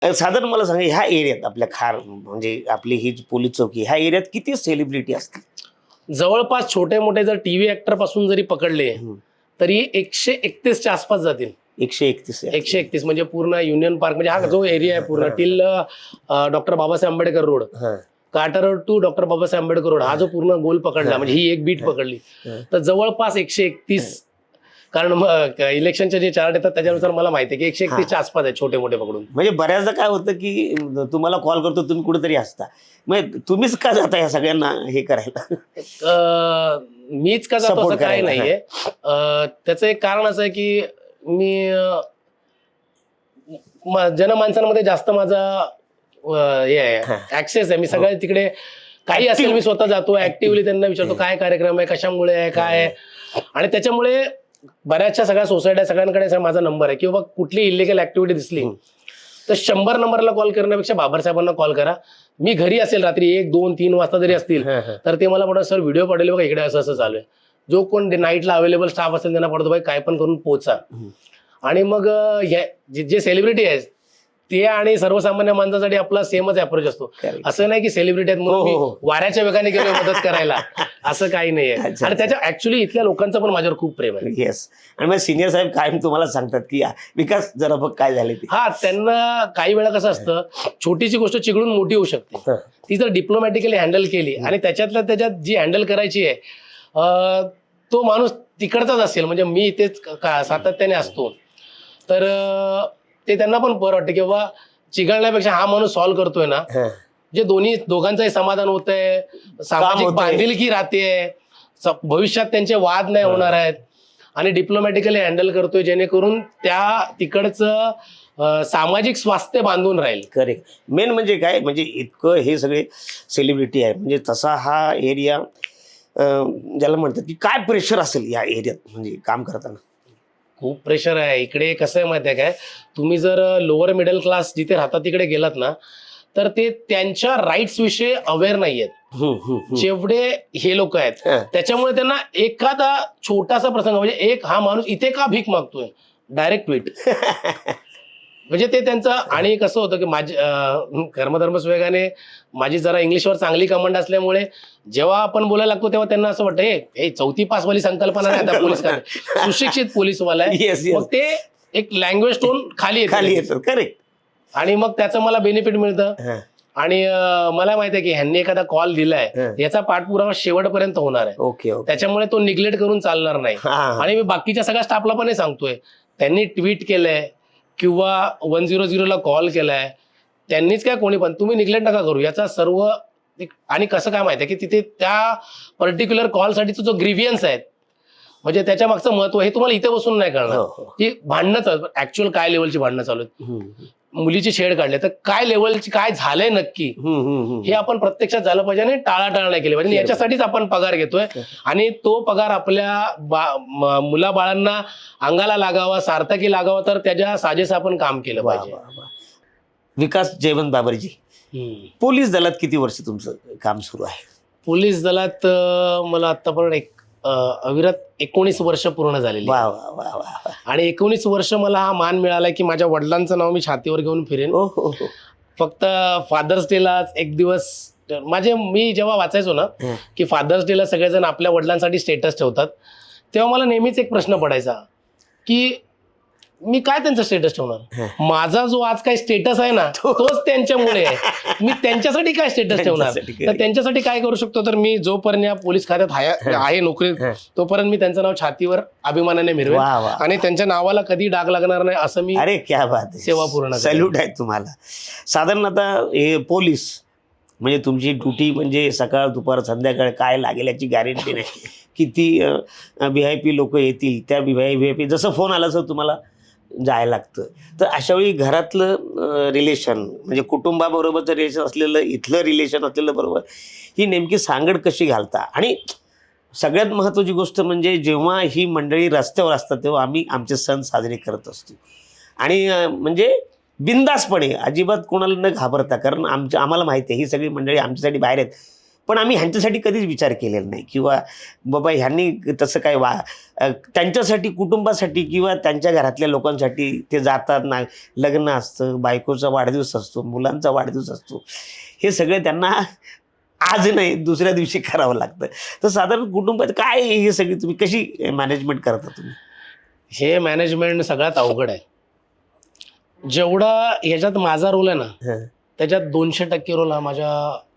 साधारण मला सांगा ह्या एरियात आपल्या खार म्हणजे आपली ही जी पोलीस चौकी ह्या एरियात किती सेलिब्रिटी असतील? जवळपास छोटे मोठे जर टीव्ही ऍक्टर पासून जरी पकडले तरी 131च्या आसपास जातील. 131 131 म्हणजे पूर्ण युनियन पार्क म्हणजे हा जो एरिया आहे पूर्ण till doctor Babasaheb Ambedkar road, Carter road to doctor Babasaheb Ambedkar road हा जो पूर्ण गोल पकडला म्हणजे ही एक बीट पकडली तर जवळपास 131. कारण इलेक्शनचे जे चार्ट येतात त्याच्यानुसार मला माहिती आहे की 131च्या आसपास आहे छोटे मोठे पकडून. म्हणजे बऱ्याचदा काय होतं की तुम्हाला कॉल करतो तुम्ही कुठेतरी असता, मग तुम्हीच का जाता या सगळ्यांना हे करायला? मीच का जातो असं काय नाहीये. त्याचं एक कारण असं आहे की मी जनमानसांमध्ये जास्त माझा हे आहे ऍक्सेस आहे. मी सगळ्या तिकडे काही असेल मी स्वतः जातो ऍक्टिव्हली त्यांना विचारतो काय कार्यक्रम आहे, कशामुळे आहे, काय आहे. आणि त्याच्यामुळे बऱ्याचशा सगळ्या सोसायट्या सगळ्यांकडे माझा नंबर आहे किंवा कुठली इलिगल ऍक्टिव्हिटी दिसली तर 100 नंबरला कॉल करण्यापेक्षा बाबासाहेबांना कॉल करा. मी घरी असेल रात्री 1, 2, 3 वाजता जरी असतील तर ते मला म्हणतात सर व्हिडिओ पाठवले बघा इकडे असं असं चालू आहे. जो कोण नाईटला अवेलेबल स्टाफ असेल त्यांना पडतो भाई काय पण करून पोचा. आणि मग जे सेलिब्रिटी आहेत ते आणि सर्वसामान्य माणसासाठी आपला सेमच अप्रोच असतो. असं नाही की सेलिब्रिटी आहेत म्हणून मी वाऱ्याच्या वेगाने गेलो मदत करायला असं काही नाहीये. आणि त्याच्या ऍक्च्युली इथल्या लोकांचं पण माझ्यावर खूप प्रेम आहे. येस. आणि मग सिनियर साहेब कायम तुम्हाला सांगतात की विकास जरा बघ काय झाले ते. हा त्यांना काही वेळा कसं असतं छोटीशी गोष्ट चिघळून मोठी होऊ शकते. ती जर डिप्लोमॅटिकली हँडल केली आणि त्याच्यातल्या त्याच्यात जी हँडल करायची आहे तो माणूस तिकडचाच असेल म्हणजे मी इथेच सातत्याने असतो तर ते त्यांना पण बरं वाटतं की बाबा चिघळण्यापेक्षा हा माणूस सॉल्व्ह करतोय ना जे दोघांचंही समाधान होतंय, सामाजिक बांधिलकी राहतेय, भविष्यात त्यांचे वाद नाही होणार आहेत आणि डिप्लोमॅटिकली हँडल करतोय जेणेकरून त्या तिकडचं सामाजिक स्वास्थ्य बांधून राहील. करेक्ट. मेन म्हणजे काय म्हणजे इतकं हे सगळे सेलिब्रिटी आहे म्हणजे तसा हा एरिया ज्याला म्हणतात की काय प्रेशर असेल या एरियात म्हणजे काम करताना? खूप प्रेशर आहे इकडे. कसं आहे माहिती आहे काय, तुम्ही जर लोअर मिडल क्लास जिथे राहतात तिकडे गेलात ना तर ते त्यांच्या राईट्स विषयी अवेअर नाहीयेत जेवढे हे लोक आहेत. त्याच्यामुळे त्यांना एखादा छोटासा प्रसंग म्हणजे एक हा माणूस इथे का भीक मागतोय डायरेक्ट ट्विट म्हणजे ते त्यांचं. आणि कसं होतं की माझे कर्मधर्म सुवेगाने माझी जरा इंग्लिशवर चांगली कमांड असल्यामुळे जेव्हा आपण बोलायला लागतो तेव्हा त्यांना असं वाटतं हे 4थी पासवाली संकल्पना नाही आता पोलीस सुशिक्षित पोलीसवाला आहे मग ते एक लँग्वेज टोन खाली येतं. करेक्ट. आणि मग त्याचं मला बेनिफिट मिळतं. आणि मला माहिती आहे की ह्यांनी एखादा कॉल दिलाय याचा पाठपुरावा शेवटपर्यंत होणार आहे. ओके. त्याच्यामुळे तो निग्लेक्ट करून चालणार नाही. आणि मी बाकीच्या सगळ्या स्टाफला पण हे सांगतोय त्यांनी ट्विट केलंय किंवा 100ला कॉल केलाय त्यांनीच काय कोणी पण तुम्ही निग्लेक्ट नका करू याचा सर्व. आणि कसं काय माहिती आहे की तिथे त्या पर्टिक्युलर कॉलसाठीचा जो ग्रीव्हियन्स आहे म्हणजे त्याच्या मागचं महत्व हे तुम्हाला इथे बसून नाही कळणार की भांडणं चालू ऍक्च्युअल काय लेवलची भांडणं चालू आहेत. मुलीची छेड काढले तर काय लेवलची काय झालंय नक्की हे आपण प्रत्यक्षात झालं पाहिजे आणि टाळाटाळ नाही केली पाहिजे. याच्यासाठीच आपण पगार घेतोय आणि तो पगार आपल्या मुलाबाळांना अंगाला लागावा, सार्थकी लागावा तर त्याच्या साजेस आपण काम केलं पाहिजे. विकास जयवंत बाबरजी, पोलीस दलात किती वर्ष तुमचं काम सुरू आहे? पोलीस दलात मला आतापर्यंत अविरत 19 वर्ष पूर्ण झालेली. आणि 19 वर्ष मला हा मान मिळाला की माझ्या वडिलांचं नाव मी छातीवर घेऊन फिरेन. फक्त फादर्स डेलाच एक दिवस मी जेव्हा वाचायचो ना की फादर्स डेला सगळेजण आपल्या वडिलांसाठी स्टेटस ठेवतात तेव्हा मला नेहमीच एक प्रश्न पडायचा की मी काय त्यांचा स्टेटस ठेवणार. माझा जो आज काय स्टेटस आहे ना तोच त्यांच्यामुळे आहे. मी त्यांच्यासाठी काय स्टेटस ठेवणार तर त्यांच्यासाठी काय करू शकतो तर मी जोपर्यंत या पोलीस खात्यात आहे नोकरी तोपर्यंत मी त्यांचं नाव छातीवर अभिमानाने मिरवेन आणि त्यांच्या नावाला कधी डाग लागणार नाही असं मी सेवा पूर्ण. सॅल्यूट आहे तुम्हाला. साधारण आता हे पोलीस म्हणजे तुमची ड्युटी म्हणजे सकाळ दुपार संध्याकाळ काय लागेल याची गॅरंटी नाही. किती VIP लोक येतील त्या VIP जसं फोन आला तर तुम्हाला जायला लागतं. तर अशा वेळी घरातलं रिलेशन म्हणजे कुटुंबाबरोबरचं रिलेशन असलेलं इथलं रिलेशन असलेलं बरोबर ही नेमकी सांगड कशी घालता? आणि सगळ्यात महत्त्वाची गोष्ट म्हणजे जेव्हा ही मंडळी रस्त्यावर असतात तेव्हा आम्ही आमचे सण साजरे करत असतो आणि म्हणजे बिंदासपणे अजिबात कोणाला न घाबरता. कारण आम्हाला माहिती आहे ही सगळी मंडळी आमच्यासाठी बाहेर आहेत पण आम्ही ह्यांच्यासाठी कधीच विचार केलेला नाही किंवा बाबा ह्यांनी तसं काय त्यांच्यासाठी, कुटुंबासाठी किंवा त्यांच्या घरातल्या लोकांसाठी ते जातात ना, लग्न असतं, बायकोचा वाढदिवस असतो, मुलांचा वाढदिवस असतो, हे सगळं त्यांना आज नाही दुसऱ्या दिवशी करावं लागतं. तर साधारण कुटुंबात काय हे सगळी तुम्ही कशी मॅनेजमेंट करता तुम्ही? हे मॅनेजमेंट सगळ्यात अवघड आहे. जेवढा ह्याच्यात माझा रोल आहे ना, त्याच्यात 200% रोल हा माझ्या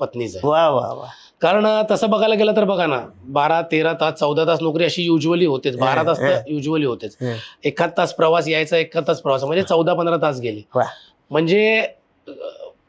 पत्नीचा आहे. वा वा वा. कारण तसं बघायला गेलं तर बघा ना, 12-13 तास 14 तास नोकरी अशी युजली होतेच. 12 तास तर युजली होतेच. 1 तास प्रवास यायचा, 1 तास प्रवास, म्हणजे 14-15 तास गेले. म्हणजे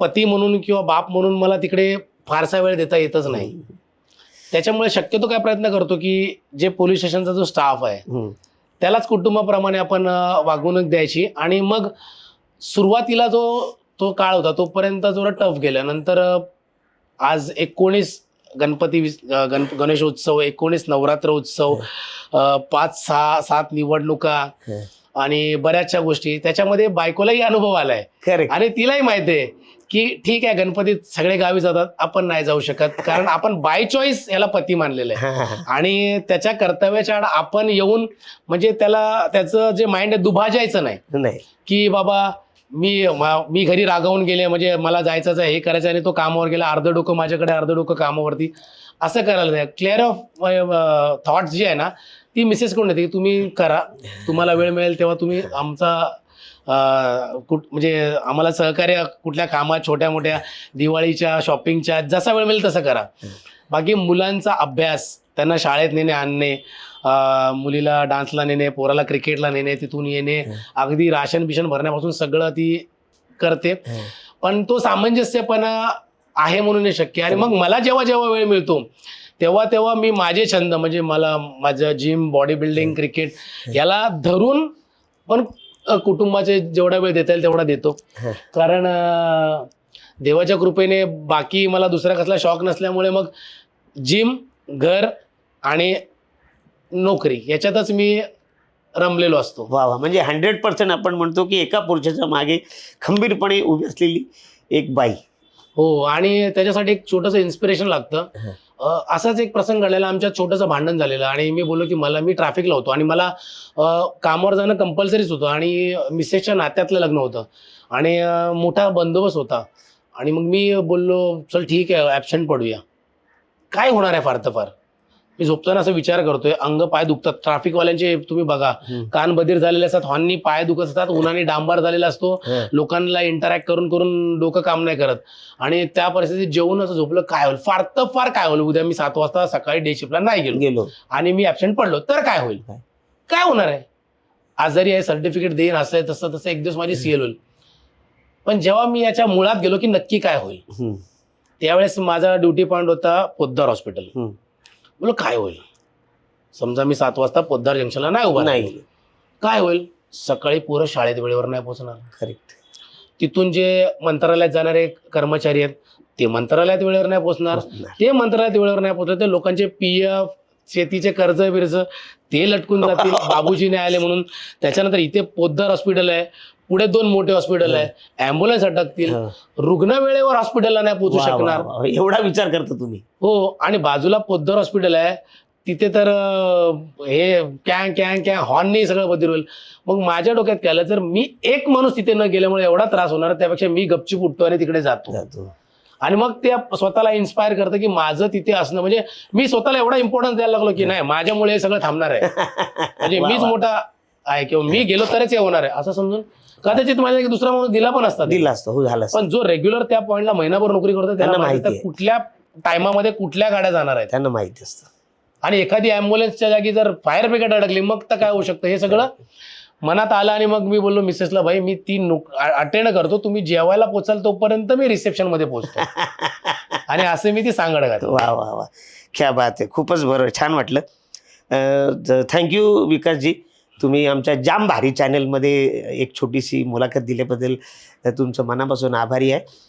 पती म्हणून किंवा बाप म्हणून मला तिकडे फारसा वेळ देता येतच नाही. त्याच्यामुळे शक्यतो काय प्रयत्न करतो की जे पोलीस स्टेशनचा जो स्टाफ आहे त्यालाच कुटुंबाप्रमाणे आपण वागणूक द्यायची. आणि मग सुरुवातीला तो काळ होता तोपर्यंत जरा टफ गेला. नंतर आज 19 गणेशोत्सव, 19 नवरात्र उत्सव, 5-6-7 निवडणुका आणि बऱ्याचशा गोष्टी, त्याच्यामध्ये बायकोलाही अनुभव आलाय. आणि तिलाही माहिती आहे की ठीक आहे, गणपतीत सगळे गावी जातात, आपण नाही जाऊ शकत, कारण आपण बाय चॉईस याला पती मानलेलं आहे. आणि त्याच्या कर्तव्याच्या आड आपण येऊन म्हणजे त्याचं जे माइंड आहे दुभाजायचं नाही की बाबा मी घरी रागावून गेले म्हणजे मला जायचंच आहे, हे करायचं, आणि तो कामावर गेला, अर्ध डोकं माझ्याकडे, अर्ध डोकं कामावरती, असं करायला नाही. क्लिअर ऑफ थॉट्स जी आहे ना, ती मिसेस कडून येते की तुम्ही करा, तुम्हाला वेळ मिळेल तेव्हा तुम्ही आमचा म्हणजे आम्हाला सहकार्य कुठल्या कामात, छोट्या मोठ्या दिवाळीच्या, शॉपिंगच्या, जसा वेळ मिळेल तसं करा. बाकी मुलांचा अभ्यास, त्यांना शाळेत नेणे आणणे, मुलीला डान्सला नेणे, पोराला क्रिकेटला नेणे, तिथून येणे, अगदी राशन बिशन भरण्यापासून सगळं ती करते. पण तो सामंजस्यपणा आहे म्हणून हे शक्य. आणि मग मला जेव्हा जेव्हा वेळ मिळतो तेव्हा मी माझे छंद म्हणजे मला माझं जिम, बॉडी बिल्डिंग, क्रिकेट याला धरून पण कुटुंबाचे जेवढा वेळ देता येईल तेवढा देतो. कारण देवाच्या कृपेने बाकी मला दुसरा कसला शॉक नसल्यामुळे मग जिम, घर आणि नोकरी याच्यातच मी रमलेलो असतो. वा वा. म्हणजे 100% आपण म्हणतो की एका पुरुषाच्या मागे खंबीरपणे उभी असलेली एक बाई. हो. आणि त्याच्यासाठी एक छोटंसं इन्स्पिरेशन लागतं. असाच एक प्रसंग घडलेला, आमच्यात छोटंसं भांडण झालेलं आणि मी बोललो की मी ट्रॅफिकला होतो आणि मला कामावर जाणं कंपल्सरीच होतं आणि मिसेसच्या नात्यातलं लग्न होतं आणि मोठा बंदोबस्त होता. आणि मग मी बोललो चल ठीक आहे, ॲब्सेंट पडूया. काय होणार आहे फार तर फार. मी झोपताना असं विचार करतोय, अंग पाय दुखतात. ट्रॅफिकवाल्यांचे तुम्ही बघा, कान बधीर झालेले असतात, हॉर्ननी पाय दुखत असतात, उन्हाने डांबार झालेला असतो, लोकांना इंटरॅक्ट करून करून डोकं काम नाही करत. आणि त्या परिस्थितीत जेवून असं झोपलं, काय होईल, फार तर फार काय होईल, उद्या मी 7 वाजता सकाळी डे शिफ्टला नाही गेलो आणि मी ॲब्सेंट पडलो तर काय होईल, काय होणार आहे. आजारी आहे, सर्टिफिकेट देईन, असं आहे तसं तसं, एक दिवस माझी सीएल होईल. पण जेव्हा मी याच्या मुळात गेलो की नक्की काय होईल, त्यावेळेस माझा ड्युटी पॉईंट होता पोद्दार हॉस्पिटल. बोलो काय होईल, समजा मी 7 वाजता पोद्दार जंक्शनला नाही उभा नाही, काय होईल, सकाळी पोरं शाळेत वेळेवर नाही पोहोचणार. करेक्ट. तिथून जे मंत्रालयात जाणारे कर्मचारी आहेत ते मंत्रालयात वेळेवर नाही पोहोचणार, ते मंत्रालयात वेळेवर नाही पोहोचले ते लोकांचे PF, शेतीचे कर्ज बिर्ज ते लटकून जातील, बाबूजी नाही आले म्हणून. त्याच्यानंतर इथे पोद्दार हॉस्पिटल आहे, पुढे 2 मोठे हॉस्पिटल आहे, ॲम्ब्युलन्स अटकतील, रुग्ण वेळेवर हॉस्पिटलला नाही पोहोचू शकणार. एवढा विचार करता तुम्ही. हो. आणि बाजूला पोद्दार हॉस्पिटल आहे, तिथे तर हे कॅं कॅं कॅं हॉर्ननी सगळं बदल होईल. मग माझ्या डोक्यात काय आलं, जर मी एक माणूस तिथे न गेल्यामुळे एवढा त्रास होणार, त्यापेक्षा मी गपचूप उठतो आणि तिकडे जातो. आणि मग ते स्वतःला इन्स्पायर करतं की माझं तिथे असणं म्हणजे मी स्वतःला एवढा इम्पॉर्टन्स द्यायला लागलो की नाही, माझ्यामुळे हे सगळं थांबणार आहे, म्हणजे मीच मोठा आहे किंवा मी गेलो तरच हे होणार आहे असं समजून. कदाचित माझ्या दुसरा माणूस दिला पण असता, हो झालं. पण जो रेग्युलर त्या पॉईंटला महिनाभर नोकरी करतो त्यांना माहिती कुठल्या टायमामध्ये कुठल्या गाड्या जाणार आहेत, त्यांना माहिती असतं. आणि एखादी ॲम्ब्युलन्सच्या जागी जर फायर ब्रिगेड अडकली मग तर काय होऊ शकतं, हे सगळं मनात आलं. आणि मग मी बोललो मिसेसला, भाई मी 3 अटेंड करतो, तुम्ही जेवायला पोचाल तोपर्यंत मी रिसेप्शन मध्ये पोहोचतो. आणि असं मी ती सांगड घातली. वा वा वा, क्या बात आहे, खूपच बरं, छान वाटलं. थँक्यू विकासजी, तुम्ही आमच्या जाम भारी चॅनलमध्ये एक छोटीशी मुलाखत दिल्याबद्दल तुमचं मनापासून आभारी आहे.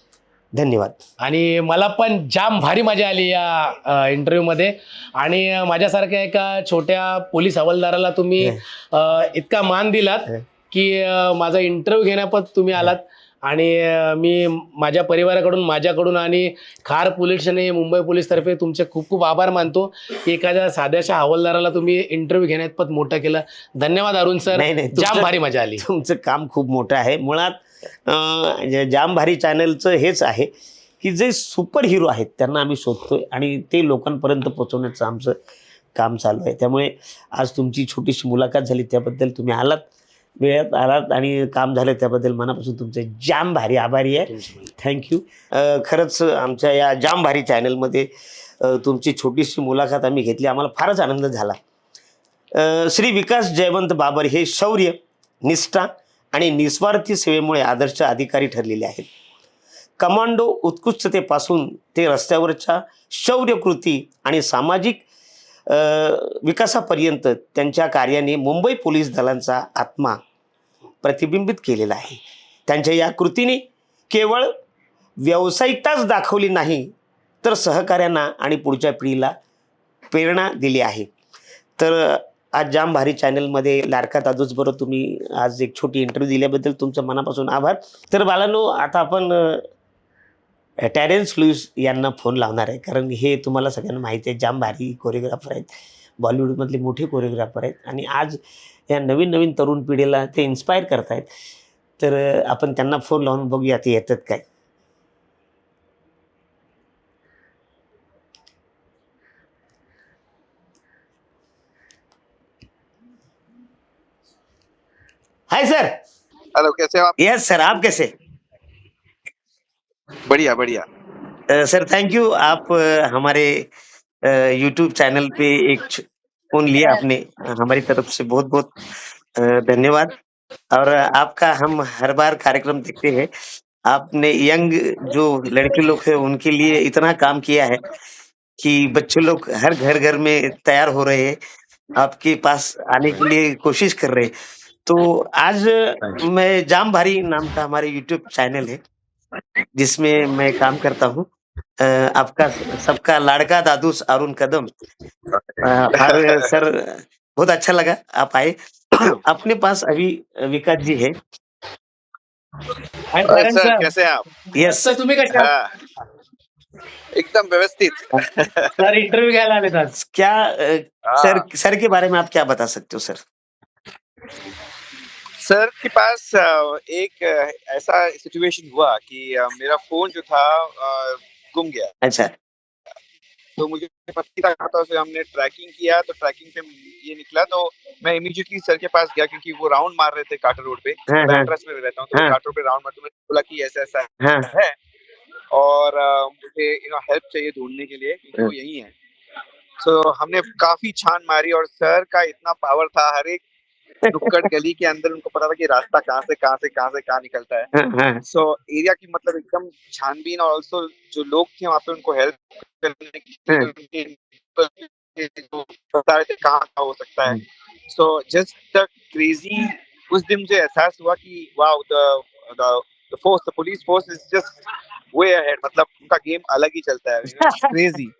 धन्यवाद. आणि मला पण जाम भारी मजा आली या इंटरव्ह्यूमध्ये. आणि माझ्यासारख्या एका छोट्या पोलीस हवालदाराला तुम्ही इतका मान दिलात की माझा इंटरव्ह्यू घेण्यापत तुम्ही आलात. आणि मी माझ्या परिवाराकडून, माझ्याकडून आणि खार पोलीस आणि मुंबई पोलीसतर्फे तुमचे खूप खूप आभार मानतो की एखाद्या साध्याशा हवालदाराला तुम्ही इंटरव्ह्यू घेण्यात पण मोठं केलं. धन्यवाद अरुण सर. नाही, नाही, जाम तुमचं- भारी मजा आली. तुमचं काम खूप मोठं आहे. मुळात जाम भारी चॅनलचं हेच आहे की जे सुपर हिरो आहेत त्यांना आम्ही शोधतोय आणि ते लोकांपर्यंत पोहोचवण्याचं आमचं काम चालू आहे. त्यामुळे आज तुमची छोटीशी मुलाखत झाली, त्याबद्दल तुम्ही आलात, वेळात आलात आणि काम झालं त्याबद्दल मनापासून तुमचे जाम भारी आभारी आहे. थँक्यू. खरंच आमच्या या जाम भारी चॅनलमध्ये तुमची छोटीशी मुलाखत आम्ही घेतली, आम्हाला फारच आनंद झाला. श्री विकास जयवंत बाबर हे शौर्य, निष्ठा आणि निस्वार्थी सेवेमुळे आदर्श अधिकारी ठरलेले आहेत. कमांडो उत्कृष्टतेपासून ते रस्त्यावरच्या शौर्यकृती आणि सामाजिक विकासापर्यंत त्यांच्या कार्याने मुंबई पोलीस दलांचा आत्मा प्रतिबिंबित केलेला आहे. त्यांच्या या कृतीने केवळ व्यावसायिकताच दाखवली नाही, तर सहकाऱ्यांना आणि पुढच्या पिढीला प्रेरणा दिली आहे. तर आज जाम भारी चॅनलमध्ये लाडका दादूचबरोबर तुम्ही आज एक छोटी इंटरव्ह्यू दिल्याबद्दल तुमचं मनापासून आभार. तर बालांनो, आता आपण टेरेन्स लुईस यांना फोन लावणार आहे, कारण हे तुम्हाला सगळ्यांना माहिती आहे, जाम भारी कोरिओग्राफर आहेत, बॉलिवूडमधले मोठे कोरिओग्राफर आहेत आणि आज या नवीन नवीन तरुण पिढीला ते इन्स्पायर करत आहेत. तर आपण त्यांना फोन लावून बघूया ते येतात काय. Hi sir. हेलो, कैसे हो आप? यस सर, आप कैसे? बढ़िया बढ़िया। सर थैंक यू, आप हमारे यूट्यूब चैनल पे एक फोन लिया आपने, हमारी तरफ से बहुत बहुत धन्यवाद। और आपका हम हर बार कार्यक्रम देखते हैं। आपने यंग जो लड़के लोग हैं उनके लिए इतना काम किया है कि बच्चे लोग हर घर घर में तैयार हो रहे हैं, आपके पास आने के लिए कोशिश कर रहे हैं। तो आज मैं जाम भारी नाम का हमारे यूट्यूब चैनल है जिसमें मैं काम करता हूँ। आपका सबका लाड़का दादूस अरुण कदम। और सर बहुत अच्छा लगा आप आए। अपने पास अभी विकास जी है। सर कैसे हैं आप? यस सर तुम्ही कशा आहात? हाँ, एकदम व्यवस्थित। सर इंटरव्ह्यू घ्यायला आले आज. क्या हाँ। सर के बारे में आप क्या बता सकते हो सर? सर के पास एक ऐसा सिचुएशन हुआ कि मेरा फोन जो था गुम गया। अच्छा। तो मुझे पता नहीं था, तो हमने ट्रैकिंग किया, तो ट्रैकिंग पे ये निकला, तो मैं इमीडिएटली सर के पास गया क्योंकि वो राउंड मार रहे थे कार्टर रोड पे। हाँ, मैं हाँ। एड्रेस में रहता हूँ, तो हाँ। कार्टर रोड पे राउंड मार, तो मैंने बोला कि ऐसा ऐसा हाँ। है और मुझे हेल्प चाहिए ढूंढने के लिए क्योंकि वो यही है। सो हमने काफी छान मारी और सर का इतना पावर था, हर एक नुक्कड़ गली के अंदर उनको पता था कि रास्ता कहाँ से कहाँ निकलता है। हाँ, हाँ। सो एरिया की मतलब एकदम छानबीन, और ऑल्सो जो लोग थे वहाँ पे उनको हेल्प करने की जो बता रहे थे कहाँ हो सकता है। सो जस्ट द क्रेजी, उस दिन मुझे एहसास हुआ कि wow, the force, the police force is just way ahead, मतलब उनका गेम अलग ही चलता है। क्रेजी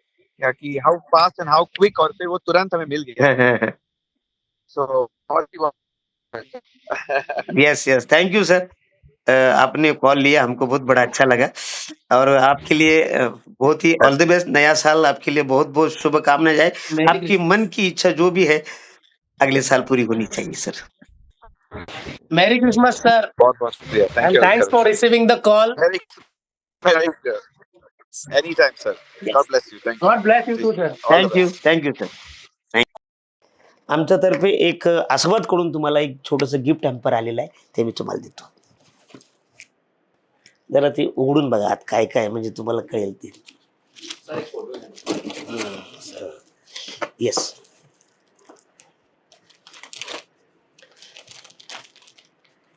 कि हाउ फास्ट एंड हाउ क्विक, और फिर वो तुरंत हमें mill Gaya. So yes yes, thank you sir. आपने कॉल लिया, हमको बहुत बड़ा अच्छा लगा और आपके लिए बहुत ही ऑल द बेस्ट। नया साल आपके लिए बहुत बहुत शुभकामनाएं जाए। आपकी मन की इच्छा जो भी है अगले साल पूरी होनी चाहिए सर। मेरी क्रिसमस सर. बहुत बहुत शुक्रिया। And thanks for receiving the call. Any time, sir. God bless you. Thank you. God bless you too, sir. All the thank you best. सर. आमच्यातर्फे एक आस्वाद कडून तुम्हाला एक छोटंसं गिफ्ट हॅम्पर आलेलं आहे, ते मी तुम्हाला देतो. जरा ते उघडून बघा आत काय काय, म्हणजे तुम्हाला कळेल ते. येस,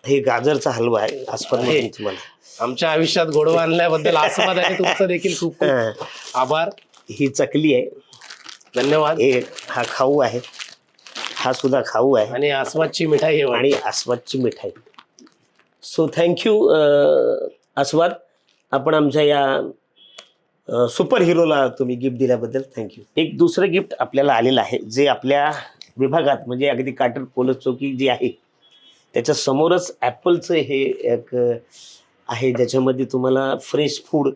हे गाजरचा हलवा आहे आस्वाद म्हणून तुम्हाला. आमच्या आयुष्यात गोडवा आणल्याबद्दल आस्वाद आहे तुमचं देखील खूप खूप आभार. ही चकली आहे, धन्यवाद. हा खाऊ आहे, हा सुद्धा खाऊ आहे आणि आस्वादची मिठाई आहे आणि आस्वादची मिठाई. सो थँक्यू आस्वाद, आपण आमच्या या सुपर हिरोला तुम्ही गिफ्ट दिल्याबद्दल थँक्यू. एक दुसरं गिफ्ट आपल्याला आलेलं आहे, जे आपल्या विभागात म्हणजे अगदी काटर पोलीस चौकी जी आहे त्याच्या समोरच ॲपलचं हे एक आहे ज्याच्यामध्ये तुम्हाला फ्रेश फूड,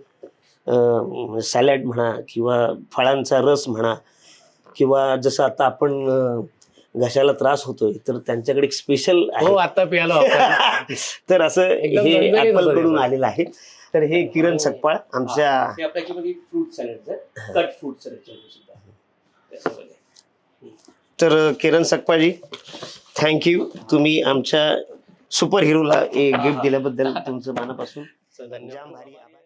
सॅलड म्हणा किंवा फळांचा रस म्हणा, किंवा जसं आता आपण घशाला त्रास होतोय तर त्यांच्याकडे एक स्पेशल हो आहे. आता प्यालो आपण. तर असं एकदम हे झणझणीत होतं ऍपल कडून ते. आलेलं आहे. तर हे किरण सकपाळ आमच्या हे आपल्यामध्ये fruit salad cut fruit salad सुद्धा त्याच्यामध्ये. तर किरण सकपाळजी, थँक्यू. तुम्ही आमच्या सुपर हिरोला एक गिफ्ट दिल्याबद्दल तुमचं मनापासून धन्यवाद. जाम भारी आभार.